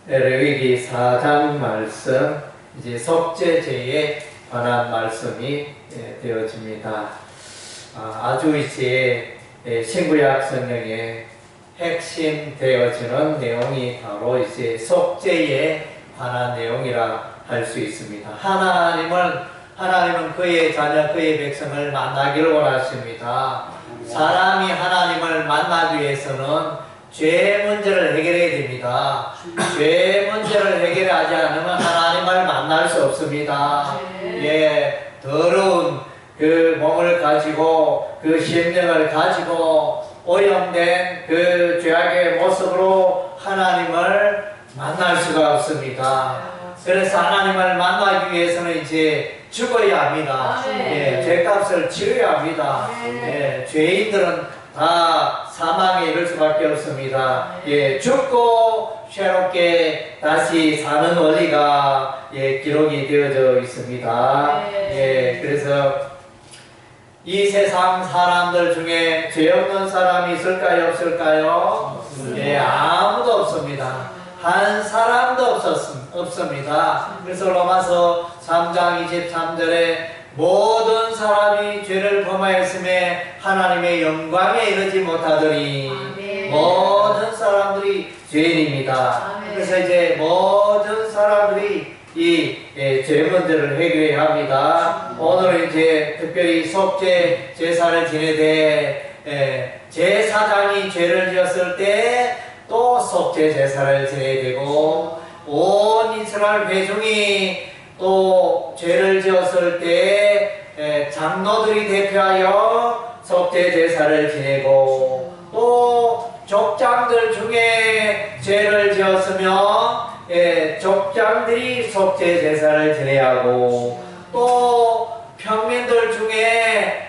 레위기 4장 말씀, 이제 속죄제에 관한 말씀이 되어집니다. 아주 이제 신구약 성경에 핵심 되어지는 내용이 바로 이제 속죄에 관한 내용이라 할 수 있습니다. 하나님은 그의 자녀, 그의 백성을 만나기를 원하십니다. 사람이 하나님을 만나기 위해서는 죄 문제를 해결해야 됩니다. 죄 문제를 해결하지 않으면 하나님을 만날 수 없습니다. 더러운 그 몸을 가지고 그 심령을 가지고 오염된 그 죄악의 모습으로 하나님을 만날 수가 없습니다. 그래서 하나님을 만나기 위해서는 이제 죽어야 합니다. 죄값을 치러야 합니다. 죄인들은 다 사망에 이를 수밖에 없습니다. 죽고 새롭게 다시 사는 원리가 기록이 되어져 있습니다. 그래서 이 세상 사람들 중에 죄 없는 사람이 있을까요? 없을까요? 아무도 없습니다. 한 사람도 없습니다. 그래서 로마서 3장 23절에 모든 사람이 죄를 범하였음에 하나님의 영광에 이르지 못하더니 모든 사람들이 죄인입니다. 그래서 이제 모든 사람들이 이 죄 문제를 해결해야 합니다. 오늘은 이제 특별히 속죄 제사를 지내되 제사장이 죄를 지었을 때 또 속죄 제사를 지내야 되고, 온 이스라엘 회중이 또 죄를 지었을 때 장로들이 대표하여 속죄 제사를 지내고, 또 족장들 중에 죄를 지었으면 족장들이 속죄 제사를 지내야 하고, 또 평민들 중에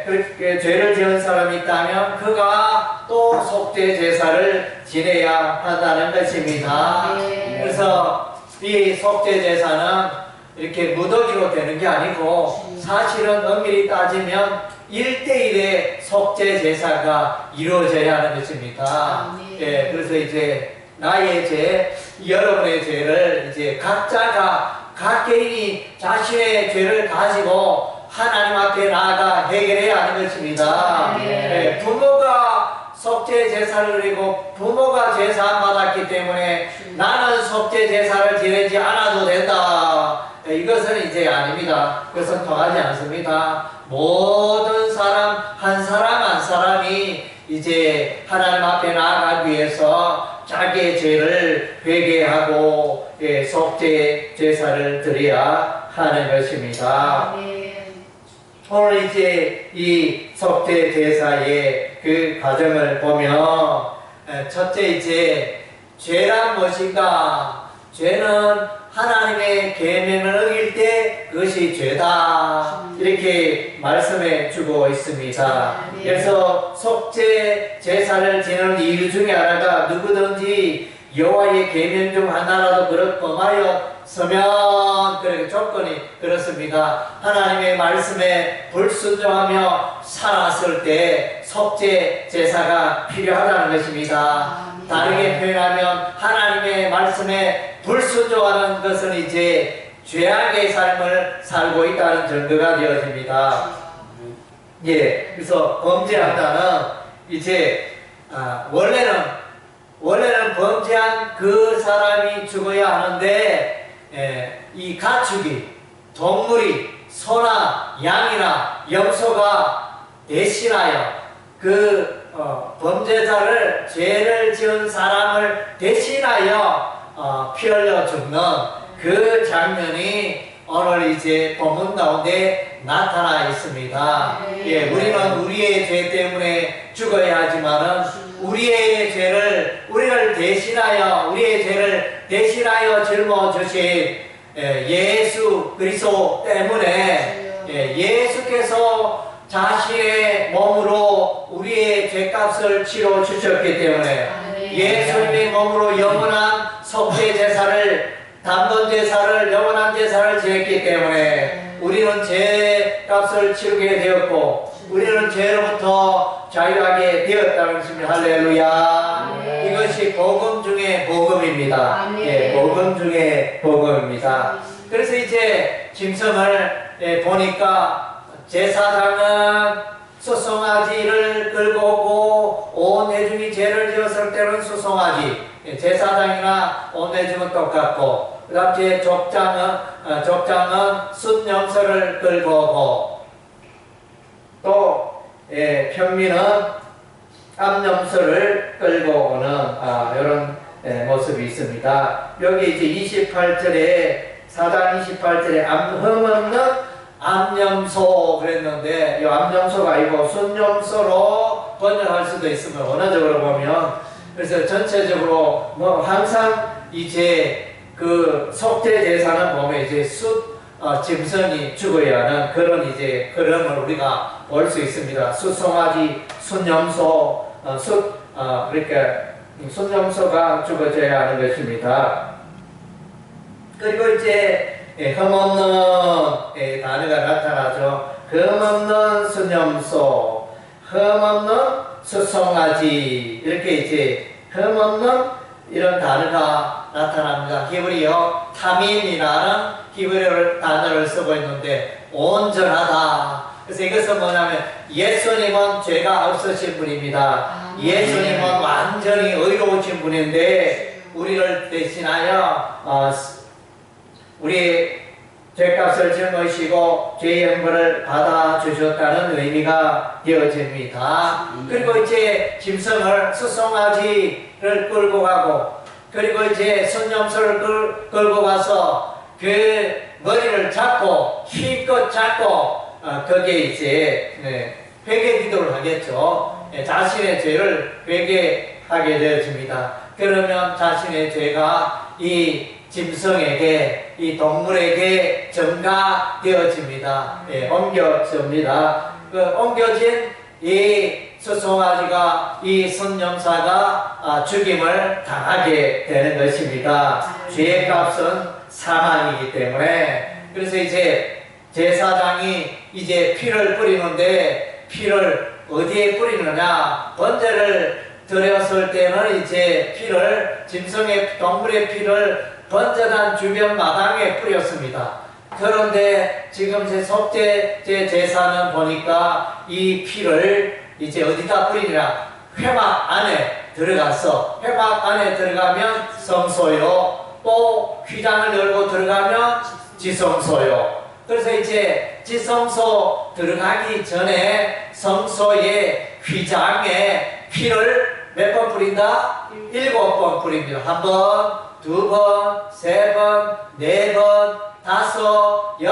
그렇게 죄를 지은 사람이 있다면 그가 또 속죄 제사를 지내야 한다는 것입니다. 그래서 이 속죄 제사는 이렇게 무더기로 되는 게 아니고, 사실은 엄밀히 따지면 1대1의 속죄 제사가 이루어져야 하는 것입니다. 그래서 이제 나의 죄, 여러분의 죄를 이제 각 개인이 자신의 죄를 가지고 하나님 앞에 나아가 해결해야 하는 것입니다. 부모가 속죄 제사를 드리고 부모가 제사함 받았기 때문에 나는 속죄 제사를 지내지 않아도 된다. 이것은 이제 아닙니다. 그것은 통하지 않습니다. 모든 사람 한 사람이 이제 하나님 앞에 나아가기 위해서 자기의 죄를 회개하고 속죄 제사를 드려야 하는 것입니다. 오늘 이제 이 속죄 제사의 그 과정을 보면, 첫째 이제 죄란 무엇인가? 죄는 하나님의 계명을 어길 때 그것이 죄다, 이렇게 말씀해 주고 있습니다. 그래서 속죄 제사를 지내는 이유 중에 하나가 누구든지 여호와의 계명 중 하나라도 그릇 범하여 서면, 그런 조건이 그렇습니다. 하나님의 말씀에 불순종하며 살았을 때 속죄 제사가 필요하다는 것입니다. 다르게 표현하면 하나님의 말씀에 불순종하는 것은 이제 죄악의 삶을 살고 있다는 증거가 되어집니다. 그래서 범죄한다는 이제 원래는 범죄한 그 사람이 죽어야 하는데, 이 가축이, 동물이, 소나 양이나 염소가 대신하여 그 범죄자를, 죄를 지은 사람을 대신하여 피 흘려 죽는 그 장면이 오늘 이제 본문 가운데 나타나 있습니다. 우리는 우리의 죄 때문에 죽어야 하지만은 우리의 죄를 우리의 죄를 대신하여 짊어주신 예수 그리스도 때문에 예수께서 자신의 몸으로 우리의 죄값을 치러 주셨기 때문에 예수님의 몸으로 영원한 속죄 제사를, 단번 제사를, 영원한 제사를 지냈기 때문에 우리는 죄값을 치르게 되었고 우리는 죄로부터 자유하게 되었다는 것입니다. 할렐루야. 이것이 복음 중에 복음입니다. 복음입니다. 아멘. 예, 복음 중에 복음입니다. 그래서 이제 짐승을 보니까 제사장은 수송아지를 끌고 오고 온 회중이 죄를 지었을 때는 수송아지, 제사장이나 온 회중은 똑같고, 그 다음 제 족장은 순염소를 끌고 오고, 또 평민은 암염소를 끌고 오는 이런 모습이 있습니다. 여기 이제 28절에 4장 28절에 흠없는 암염소 그랬는데 이 암염소가 아니고 순염소로 번역할 수도 있으면 언어적으로 보면, 그래서 전체적으로 뭐 항상 이제 그 속죄 제사는 보면 이제 짐승이 죽어야 하는 그런 이제 흐름을 우리가 볼 수 있습니다. 숫송아지, 순염소, 그러니까 순염소가 죽어져야 하는 것입니다. 그리고 이제 흠없는 단어가 나타나죠. 흠없는 순염소, 흠없는 숫송아지, 이렇게 이제 흠없는 이런 단어가 나타납니다. 히브리어 타민이라는 히브리어 단어를 쓰고 있는데 온전하다. 그래서 이것은 뭐냐면 예수님은 죄가 없으신 분입니다. 예수님은 완전히 의로우신 분인데 우리를 대신하여 우리 죄값을 짊어지시고 죄의 형벌을 받아주셨다는 의미가 되어집니다. 그리고 이제 짐승을 수송아지를 끌고 가고, 그리고 이제 순염소를 끌고 가서 그 머리를 잡고 힘껏 잡고 거기에 이제 회개 기도를 하겠죠. 자신의 죄를 회개하게 되어집니다. 그러면 자신의 죄가 이 짐승에게, 이 동물에게 전가되어집니다. 옮겨집니다. 그 옮겨진 이 수송아지가, 이 순염사가 죽임을 당하게 되는 것입니다. 죄의 값은 사망이기 때문에. 그래서 이제 제사장이 이제 피를 뿌리는데 피를 어디에 뿌리느냐? 번제를 드렸을 때는 이제 피를, 짐승의 동물의 피를 번제단 주변 마당에 뿌렸습니다. 그런데 지금 제 속죄 제사는 보니까 이 피를 이제 어디다 뿌리냐? 회막 안에 들어가서, 회막 안에 들어가면 성소요, 또 휘장을 열고 들어가면 지성소요. 그래서 이제 지성소 들어가기 전에 성소의 휘장에 피를 몇 번 뿌린다? 7번 뿌립니다. 한 번, 2번, 3번, 4번, 5, 6,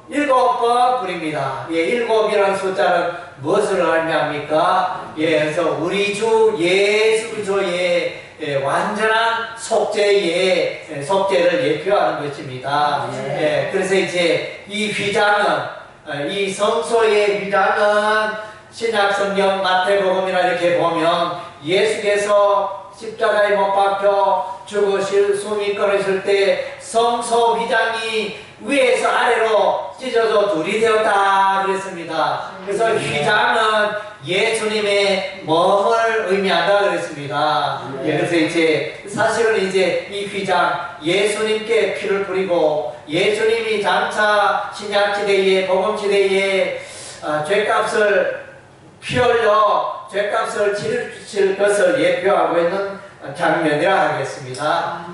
7번 뿌립니다. 7이라는 숫자는 무엇을 의미합니까? 그래서 우리 주 예수 그리스도의 완전한 속죄를 예표하는 것입니다. 그래서 이제 이 휘장은, 이 성소의 휘장은 신약 성경 마태복음이나 이렇게 보면 예수께서 십자가에 못 박혀 죽으실 숨이 끊어질 때 성소 휘장이 위에서 아래로 찢어져 둘이 되었다 그랬습니다. 그래서 휘장은 예수님의 몸을 의미한다 그랬습니다. 그래서 이제 사실은 이제 이 휘장, 예수님께 피를 뿌리고 예수님이 장차 신약 시대에, 복음 시대에 죄값을 피 흘려 죄값을 치르실 것을 예표하고 있는 장면이라 하겠습니다.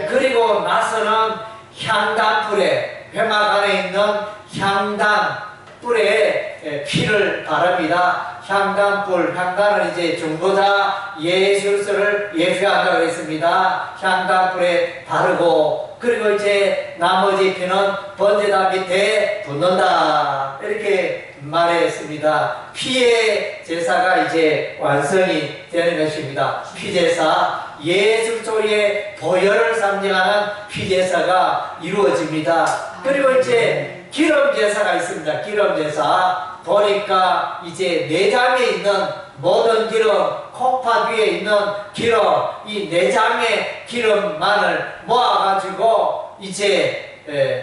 그리고 나서는 향단불에, 회막 안에 있는 향단불에 피를 바릅니다. 향단은 이제 중보자 예수를 예표한다고 했습니다. 향단불에 바르고, 그리고 이제 나머지 피는 번제단 밑에 붓는다, 이렇게 말했습니다. 피의 제사가 이제 완성이 되는 것입니다. 피제사, 예수 그리스도의 보혈을 상징하는 피제사가 이루어집니다. 그리고 이제 기름제사가 있습니다. 기름제사 보니까 이제 내장에 있는 모든 기름, 콩팥 위에 있는 기름, 이 내장의 기름만을 모아가지고 이제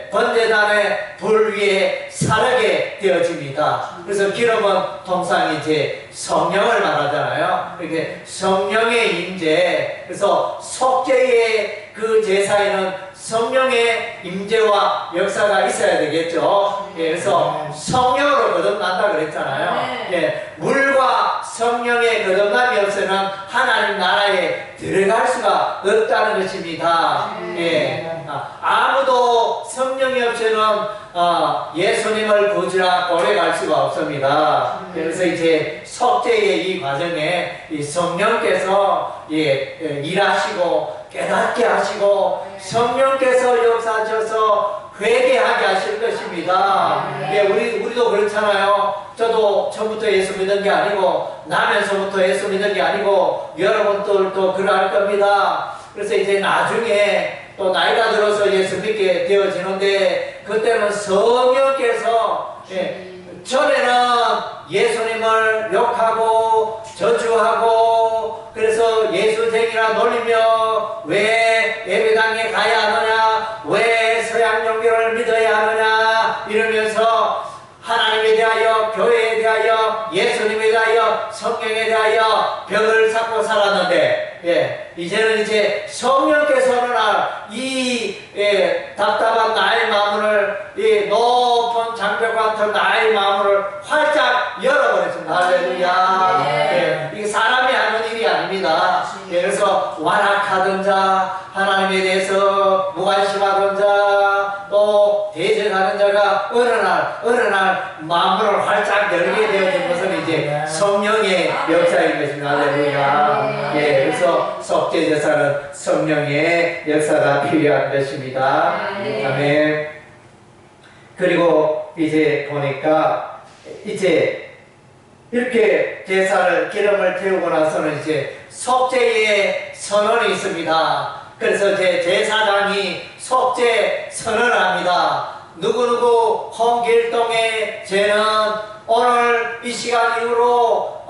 번제단의 불 위에 사르게 되어집니다. 그래서 기름은 통상 이제 성령을 말하잖아요. 이렇게 성령의 임재, 그래서 속죄의 그 제사에는 성령의 임재와 역사가 있어야 되겠죠. 그래서 성령으로 거듭난다 그랬잖아요. 물과 성령의 거듭남이 없으면 하나님 나라에 들어갈 수가 없다는 것입니다. 아무도 성령이 없이는 예수님을 구주라 고백할 수가 없습니다. 그래서 이제 속죄의 이 과정에 이 성령께서 일하시고 깨닫게 하시고 성령께서 역사하셔서 회개하게 하실 것입니다. 우리도 그렇잖아요. 저도 처음부터 예수 믿은 게 아니고 나면서부터 예수 믿은 게 아니고 여러분들도 그럴 겁니다. 그래서 이제 나중에 또 나이가 들어서 예수 믿게 되어지는데 그때는 성령께서 전에는 예수님을 욕하고 저주하고 그래서 예수쟁이라 놀리며 왜 예배당에 가야 하느냐, 왜 서양종교를 믿어야 하느냐 이러면서 하나님에 대하여, 교회에 대하여, 예수님에 대하여, 성경에 대하여 벽을 쌓고 살았는데 이제는 이제 성령께서 어느 날 이 답답한 나의 마음을 이 높은 장벽 같은 나의 마음을 활짝 열어버렸습니다. 할렐루야. 이게 사람이 하는 일이 아닙니다. 그래서 완악하던 자, 하나님에 대해서 무관심하던 자, 또 대적하는 자가 어느 날 마음을 활짝 열게 되어진 것은 이제 성령의 역사인 것입니다. 할렐루야. 그래서 속죄 제사는 성령의 역사가 필요한 것입니다. 아멘. 그리고 이제 보니까 이제 이렇게 제사를 기름을 태우고 나서는 이제 속죄의 선언이 있습니다. 그래서 제사장이 속죄 선언을 합니다. 누구누구 홍길동의 죄는 오늘 이 시간 이후로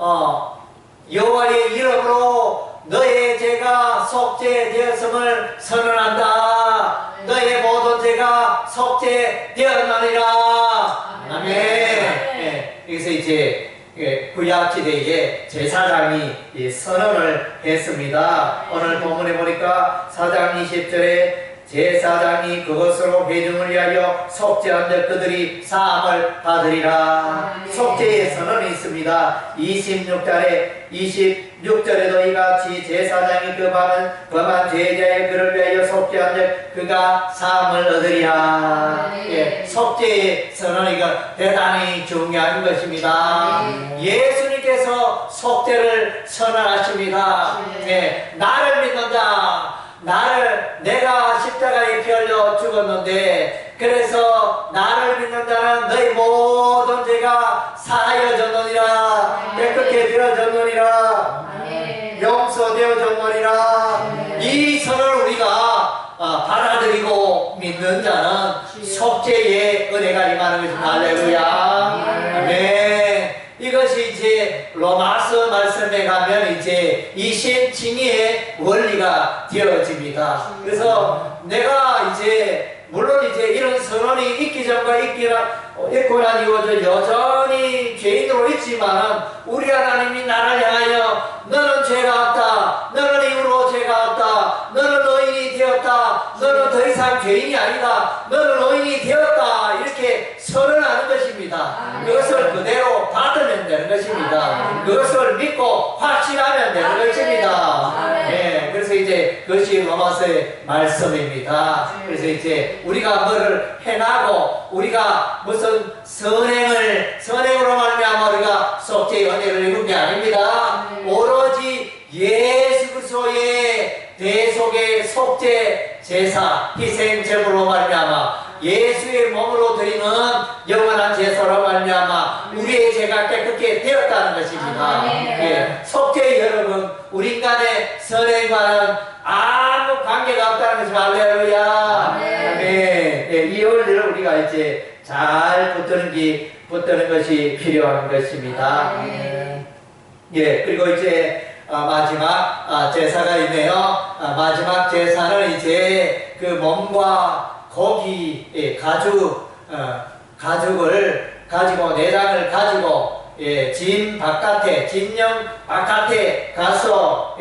여호와의 이름으로 너의 죄가 속죄되었음을 선언한다. 너의 모든 죄가 속죄되었느니라. 아멘. 여기서 이제 구약시대에 제사장이 선언을 했습니다. 오늘 본문에 보니까 4장 20절에 제사장이 그것으로 회중을 위하여 속죄한 자 그들이 사함을 받으리라. 속죄의 선언이 있습니다. 26절에도 이같이 제사장이 범한 죄자의 그를 위하여 속죄한 자 그가 사함을 얻으리라. 속죄의 선언이 대단히 중요한 것입니다. 예수님께서 속죄를 선언하십니다. 나를 믿는 자, 내가 십자가에 피 흘려 죽었는데 그래서 나를 믿는 자는 너희 모든 죄가 사하여졌느니라. 깨끗게 되어졌느니라. 용서되어졌느니라. 이 선을 우리가 받아들이고 믿는 자는 속죄의 은혜가 임하는 것입니다. 할렐루야. 아멘. 이것이 이제 로마서 말씀에 가면 이제 이신칭의의 원리가 되어집니다. 그래서 내가 이제 물론 이제 이런 선언이 있기 전과 있고 난 이후 여전히 죄인으로 있지만 우리 하나님이 나를 향하여 너는 죄가 없다, 너는 이후로 죄가 없다, 너는 의인이 되었다, 너는 더 이상 죄인이 아니다, 너는 의인이 되었다 이렇게 선언하는 것입니다. 그것을 그대로 받으면 되는 것입니다. 그것을 믿고 확신하면 되는 것입니다. 그래서 이제 그것이 로마서의 말씀입니다. 그래서 이제 우리가 뭐를 해나고 우리가 무슨 선행으로 말미암아 우리가 속죄의 은혜를 입은 게 아닙니다. 오로지 예수 그리스도의 대속의 속죄 제사 희생 제물로 말미암아 예수의 몸으로 드리는 영원한 제사로 말미암아 우리의 죄가 깨끗게 되었다는 것입니다. 속죄 여러분, 우리 인간의 선행과는 아무 관계가 없다는 것입니다. 할렐루야. 이 원리를 우리가 이제 잘 붙드는 것이 필요한 것입니다. 그리고 이제 마지막 제사가 있네요. 마지막 제사는 이제 그 몸과 고기 가죽을 가지고 내장을 가지고 진 진영 바깥에 가서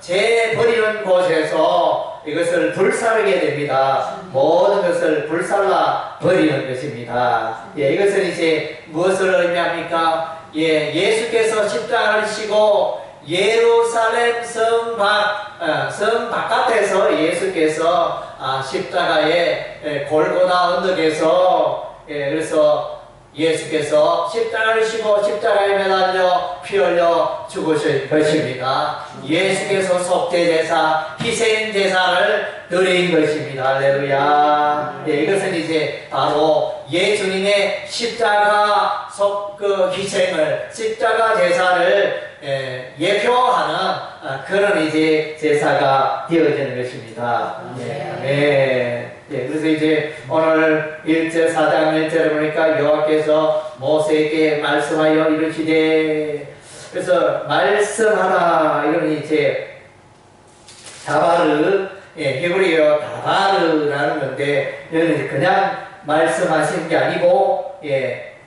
재버리는 곳에서 이것을 불사르게 됩니다. 모든 것을 불살라 버리는 것입니다. 이것은 이제 무엇을 의미합니까? 예수께서 십자가를 지고 예루살렘 성 바깥에서 예수께서 십자가의 골고다 언덕에서 그래서 예수께서 십자가를 지고 십자가에 매달려 피 흘려 죽으실 것입니다. 예수께서 속죄제사, 희생제사를 드린 것입니다. 할렐루야. 이것은 이제 바로 예수님의 십자가 희생을, 십자가 제사를 예표하는 그런 이제 제사가 되어지는 것입니다. 그래서 이제 오늘 4장 1절에 보니까 여호와께서 모세에게 말씀하여 이르시되, 그래서 말씀하라, 이런 이제 다바르, 히브리어 다바르라는 건데, 여기는 그냥 말씀하신 게 아니고,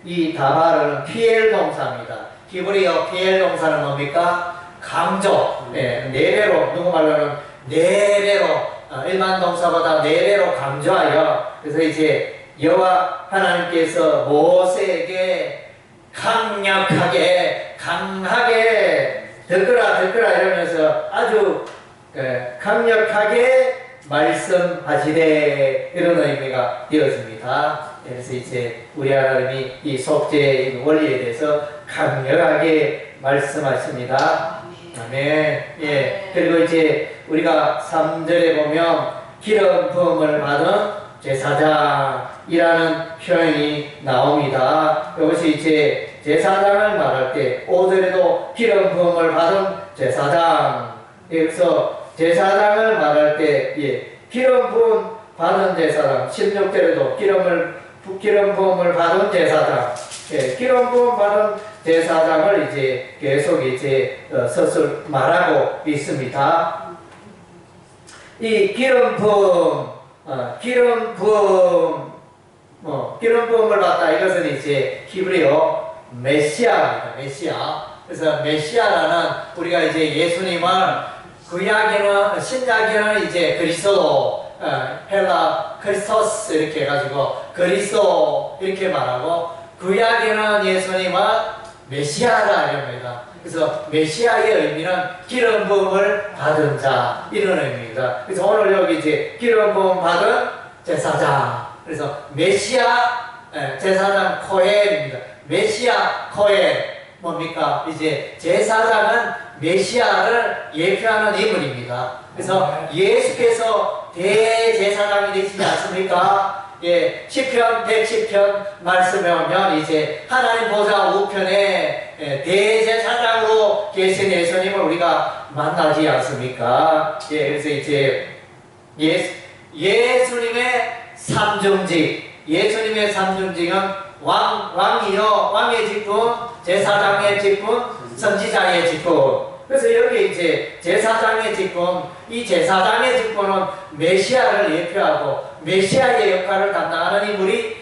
이 다바르는 피엘 동사입니다. 히브리어 피엘 동사는 뭡니까? 강조, 4배로, 누구 말로는 4배로, 일반 동사보다 4배로 강조하여, 그래서 이제 여호와 하나님께서 모세에게 강력하게, 강하게, 듣거라 이러면서 아주 강력하게 말씀하시되, 이런 의미가 되었습니다. 그래서 이제 우리 하나님이 이 속죄의 원리에 대해서 강력하게 말씀하십니다. 아멘. 그리고 이제 우리가 3절에 보면 기름 부음을 받은 제사장이라는 표현이 나옵니다. 이것이 이제 제사장을 말할 때 5절에도 기름 부음을 받은 제사장, 그래서 제사장을 말할 때 기름 부음 받은 제사장, 16절에도 기름 부음을 받은 제사장, 기름 부음 받은 제사장을 이제 계속 이제 서술 말하고 있습니다. 이 기름 부음을 받다, 이것은 이제 히브리어 메시아입니다. 메시아. 그래서 메시아라는, 우리가 이제 예수님을 구약에는, 신약에는 이제 그리스도, 헬라 크리스토스 이렇게 해가지고 그리스도 이렇게 말하고, 구약에는 예수님은 메시아라 이럽니다. 그래서 메시아의 의미는 기름 부음을 받은 자, 이런 의미입니다. 그래서 오늘 여기 이제 기름 부음 받은 제사장, 그래서 메시아 제사장 코헬입니다. 메시아 코헬 뭡니까? 이제 제사장은 메시아를 예표하는 인물입니다. 그래서 예수께서 대제사장이 되시지 않습니까? 시편 110편 말씀에 오면 이제 하나님 보좌 우편에 대제사장으로 계신 예수님을 우리가 만나지 않습니까? 그래서 이제 예수님의 삼중직은 왕이요, 왕의 직분, 제사장의 직분, 선지자의 직분. 그래서 여기 이제 제사장의 직분, 이 제사장의 직분은 메시아를 예표하고 메시아의 역할을 담당하는 인물이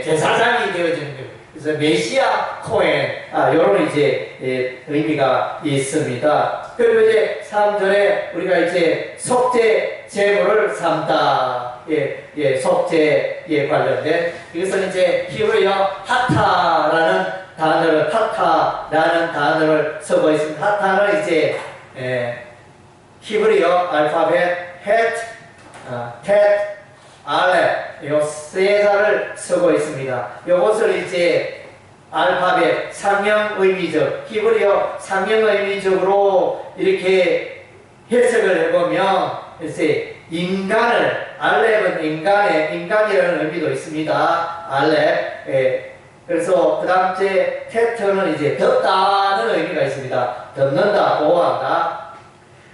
제사장이 되어지는 거예요. 그래서 메시아 코엔, 이런 이제 의미가 있습니다. 그리고 이제 3절에 우리가 이제 속죄 제물을 삼다, 속죄에 관련된, 이것은 이제 히브리어 하타라는 단어를 쓰고 있습니다. 하타는 이제 히브리어 알파벳 헷, 알렙, 요 세 자를 쓰고 있습니다. 요것을 이제 알파벳 상형 의미적, 히브리어 상형 의미적으로 이렇게 해석을 해보면, 이제 알렙은 인간이라는 의미도 있습니다. 알렙. 그래서 그 다음째 테트는 이제 덮다는 의미가 있습니다. 덮는다, 보호한다.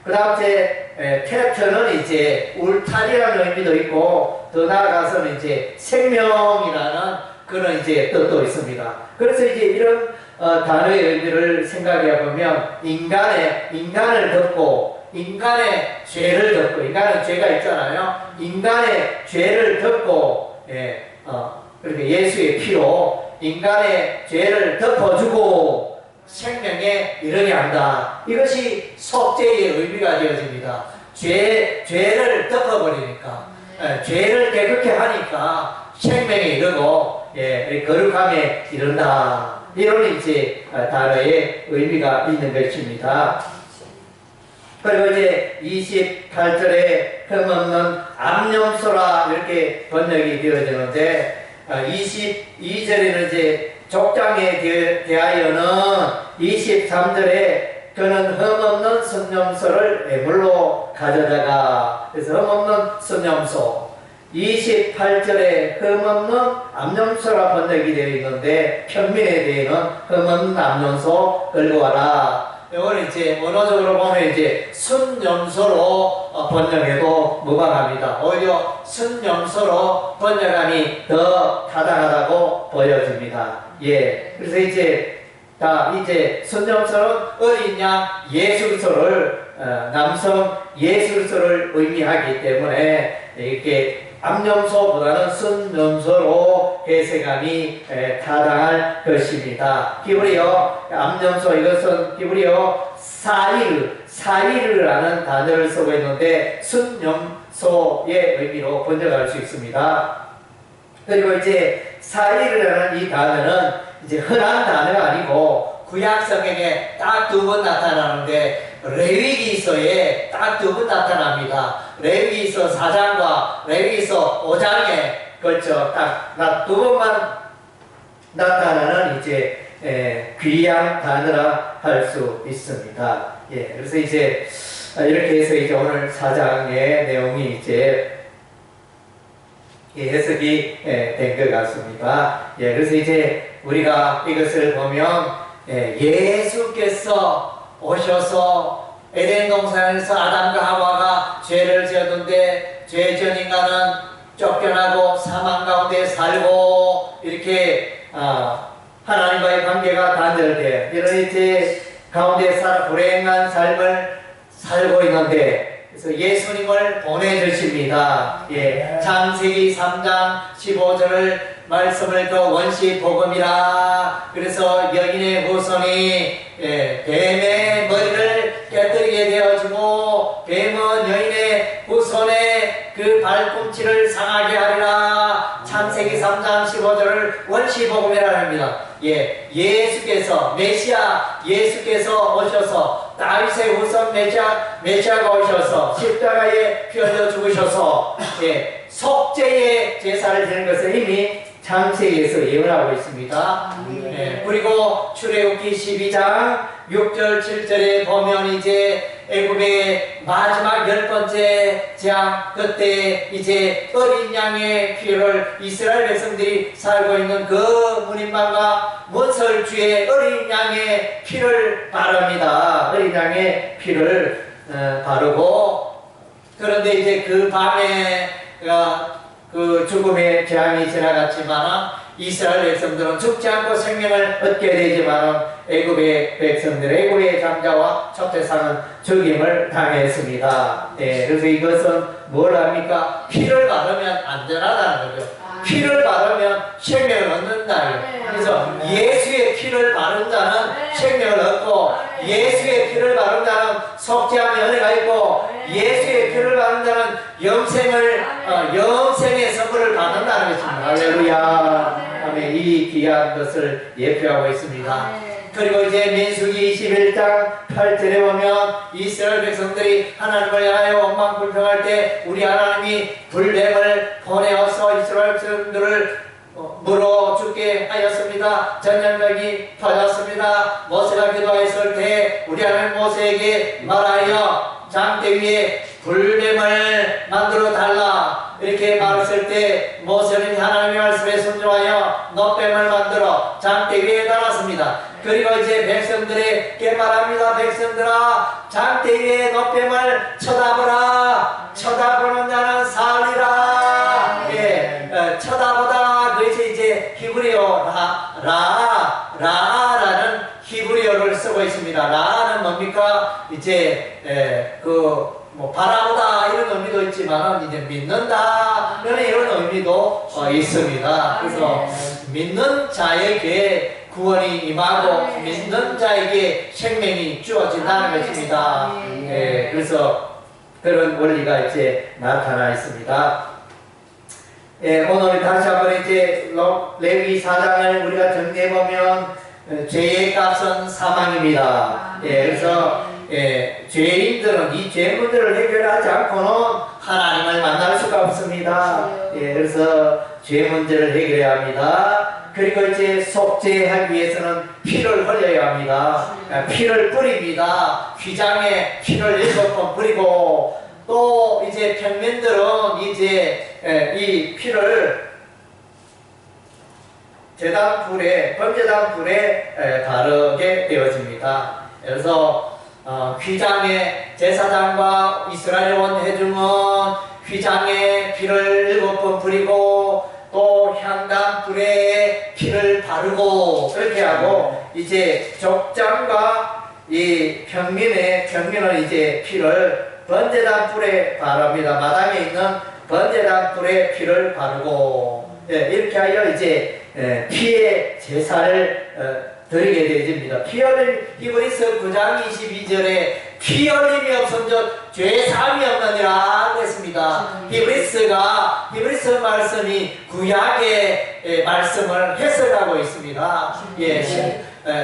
그 다음째 테트는 이제 울타리라는 의미도 있고, 더 나아가서는 이제 생명이라는 그런 이제 뜻도 있습니다. 그래서 이제 이런 단어의 의미를 생각해 보면 인간을 덮고 인간의 죄를 덮고, 인간은 죄가 있잖아요. 인간의 죄를 덮고, 그렇게 예수의 피로 인간의 죄를 덮어주고 생명에 이르게 한다. 이것이 속죄의 의미가 되어집니다. 죄를 덮어버리니까, 죄를 깨끗게 하니까 생명에 이르고, 거룩함에 이른다. 이런 이제 단어의 의미가 있는 것입니다. 그리고 이제 28절에 흠없는 암염소라 이렇게 번역이 되어지는데, 22절에는 이제 족장에 대하여는 23절에 그는 흠없는 순념소를 애물로 가져다가, 그래서 흠없는 순념소, 28절에 흠없는 암염소라 번역이 되어 있는데 편민에 대해는 흠없는 암염소 끌고 와라. 이거는 이제 원어적으로 보면 이제 순염소로 번역해도 무방합니다. 오히려 순염소로 번역함이 더 타당하다고 보여집니다. 그래서 이제 순염소는 어린 양 예술소를 남성 예술소를 의미하기 때문에 이렇게 암염소보다는 순염소로 해석함이 타당할 것입니다. 히브리어 암염소, 이것은 히브리어 사이르라는 단어를 쓰고 있는데 순염소의 의미로 번역할 수 있습니다. 그리고 이제 사이르라는 이 단어는 이제 흔한 단어가 아니고 구약 성경에 딱 2번 나타나는데 레위기서에 딱 2번 나타납니다. 레위기서 4장과 레위기서 5장에 걸쳐 딱 2번만 나타나는 이제 귀한 단어라 할 수 있습니다. 그래서 이제 이렇게 해서 이제 오늘 4장의 내용이 이제 해석이 된 것 같습니다. 그래서 이제 우리가 이것을 보면 예수께서 오셔서 에덴 동산에서 아담과 하와가 죄를 지었는데 죄 지은 인간은 쫓겨나고 사망 가운데 살고 이렇게 하나님과의 관계가 단절돼 이런 이제 가운데 살아 불행한 삶을 살고 있는데, 그래서 예수님을 보내주십니다. 창세기 3장 15절을 말씀을 그 원시 복음이라. 그래서 여인의 후손이 뱀의 머리를 깨뜨리게 되어지고 뱀은 여인의 후손의 그 발꿈치를 상하게 하리라. 창세기 3장 15절을 원시 복음이라 합니다. 예수께서 메시아 예수께서 오셔서 다윗의 후손 메시아가 오셔서 십자가에 피 흘려 죽으셔서 속죄의 제사를 드리는 것을 이미 창세기에서 예언하고 있습니다. 그리고 출애굽기 12장 6절 7절에 보면 이제 애굽의 마지막 10번째 장, 그때 이제 어린 양의 피를 이스라엘 백성들이 살고 있는 그 문인방과 문설주에 어린 양의 피를 바릅니다. 어린 양의 피를 바르고, 그런데 이제 그 밤에 그 죽음의 재앙이 지나갔지만 이스라엘 백성들은 죽지 않고 생명을 얻게 되지만 애굽의 백성들, 애굽의 장자와 첩대상은 죽임을 당했습니다. 그래서 이것은 뭘 합니까? 피를 바르면 안전하다는 거죠. 피를 바르면 생명을 얻는다. 그래서 예수의 피를 바른 자는 생명을 얻고, 예수의 피를 바른 자는 속죄함의 은혜가 있고, 예수의 피를 바른 자는 영생의 선물을 받는다는 것입니다. 할렐루야. 아멘. 이 귀한 것을 예표하고 있습니다. 그리고 이제 민수기 21장 8절에 보면 이스라엘 백성들이 하나님을 향하여 원망불평할 때 우리 하나님이 불뱀을 보내어서 이스라엘 백성들을 물어 죽게 하였습니다. 전염병이 터졌습니다. 모세가 기도했을 때 우리 하나님 모세에게 말하여 장대 위에 불뱀을 만들어 달라 이렇게 말했을 때 모세는 하나님의 말씀에 순종하여 놋뱀을 만들어 장대 위에 달았습니다. 그리고 이제 백성들에게 말합니다. 백성들아, 장대 위에 놋뱀을 쳐다보라. 쳐다보는 자는 살리라. 쳐다보다. 그것이 이제 히브리어 라라는 히브리어를 쓰고 있습니다. 라는 뭡니까? 뭡니까? 이제 뭐 바라보다 이런 의미도 있지만 이제 믿는다 이런 의미도 있습니다. 그래서 믿는 자에게 구원이 임하고 믿는 자에게 생명이 주어진다는 것입니다. 그래서 그런 원리가 이제 나타나 있습니다. 오늘 다시 한번 이제 레위 4장을 우리가 정리해 보면 죄의 값은 사망입니다. 그래서 죄인들은 이 죄 문제를 해결하지 않고는 하나님을 만날 수가 없습니다. 그래서 죄 문제를 해결해야 합니다. 그리고 이제 속죄하기 위해서는 피를 흘려야 합니다. 피를 뿌립니다. 휘장에 피를 7번 뿌리고 또 이제 평민들은 이제 이 피를 번제단 불에 바르게 되어집니다. 그래서 휘장에 제사장과 이스라엘 온 회중은 휘장에 피를 7번 뿌리고 또 향단 불에 피를 바르고 그렇게 하고 이제 족장과 이 평민은 이제 피를 번제단 불에 바릅니다. 마당에 있는 번제단 불에 피를 바르고 이렇게 하여 이제 피의 제사를 드리게 되어집니다. 피 흘림 히브리서 9장 22절에 피 흘림이 없은즉 죄 사함이 없느니라 그랬습니다. 히브리서 말씀이 구약의 말씀을 해석하고 있습니다.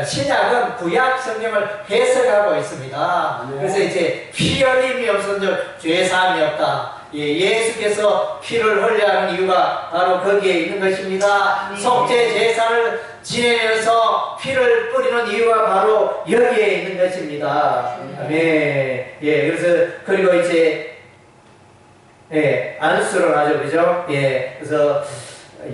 신약은 구약 성경을 해석하고 있습니다. 그래서 이제 피 흘림이 없은즉 죄 사함이 없다. 예수께서 피를 흘려야 하는 이유가 바로 거기에 있는 것입니다. 속죄 제사를 지내면서 피를 뿌리는 이유가 바로 여기에 있는 것입니다. 그래서 그리고 이제 안수를 하죠, 그죠? 그래서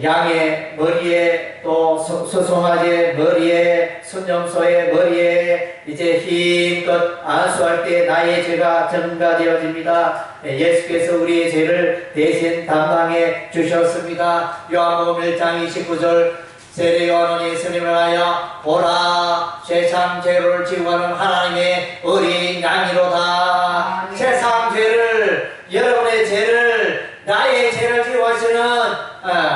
양의 머리에 또 소송아지의 머리에 순념소의 머리에 이제 힘껏 안수할 때 나의 죄가 전가되어집니다. 예수께서 우리의 죄를 대신 담당해 주셨습니다. 요한복음 1장 29절 세례 요한은 예수님을 하여 보라 세상 죄를 지우는 하나님의 어린 양이로다. 세상 죄를 여러분의 죄를 나의 죄를 지워주는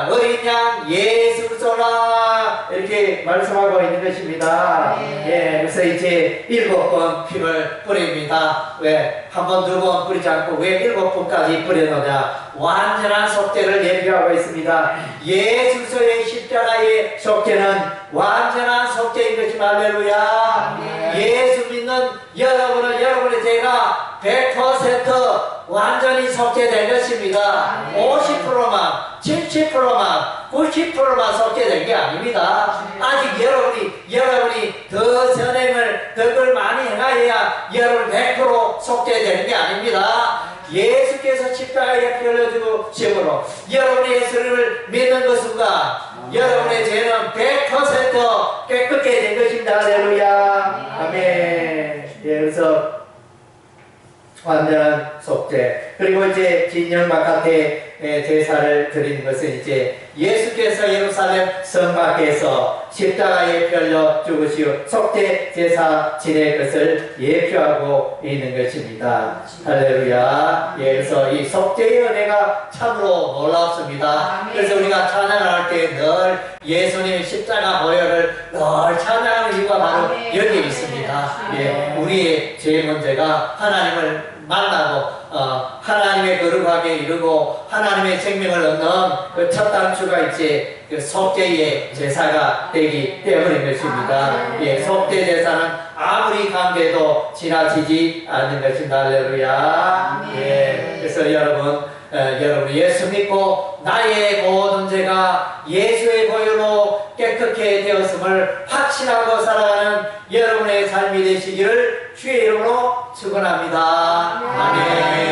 어린 양 예수 그리스도라 이렇게 말씀하고 있는 것입니다. 그래서 이제 7번 피를 뿌립니다. 왜? 한 번, 두 번 뿌리지 않고 왜 7번까지 뿌려놓냐? 완전한 속죄를 예비하고 있습니다. 예수 그리스도의 십자가의 속죄는 완전한 속죄인 것이 할렐루야. 예수 믿는 여러분은 여러분의 죄가 100% 완전히 속죄된 것입니다. 50%만 70%만 90%만 속죄된 게 아닙니다. 아직 여러분이 더 선행을 덕을 많이 행하여야 여러분 100% 속죄되는 게 아닙니다. 예수께서 십자가에 피 흘려주심으로 여러분의 예수를 믿는 그 순간 여러분의 죄는 100% 깨끗게 된 것입니다. 할렐루야. 아멘. 그래서 완전한 속죄. 그리고 이제 진영 바깥에 제사를 드리는 것은 이제 예수께서 예루살렘 성 밖에서 십자가에 펴려 죽으시오 속죄 제사 지낼 것을 예표하고 있는 것입니다. 할렐루야. 그래서 이 속죄의 은혜가 참으로 놀랍습니다. 그래서 우리가 찬양할 때 늘 예수님의 십자가 보혈을 늘 찬양하는 이유가 바로 여기에 있습니다. 우리의 죄 문제가 하나님을 만나고 하나님의 거룩하게 이루고 하나님의 생명을 얻는 그 첫 단추가 이제 그 속죄의 제사가 되기 때문인 것입니다. 속죄 제사는 아무리 감돼도 지나치지 않는 것입니다. 할렐루야. 그래서 여러분 예수 믿고 나의 모든 죄가 예수의 보혈로 깨끗게 되었음을 확신하고 살아가는 여러분의 삶이 되시기를 주의 이름으로 축원합니다. 아멘.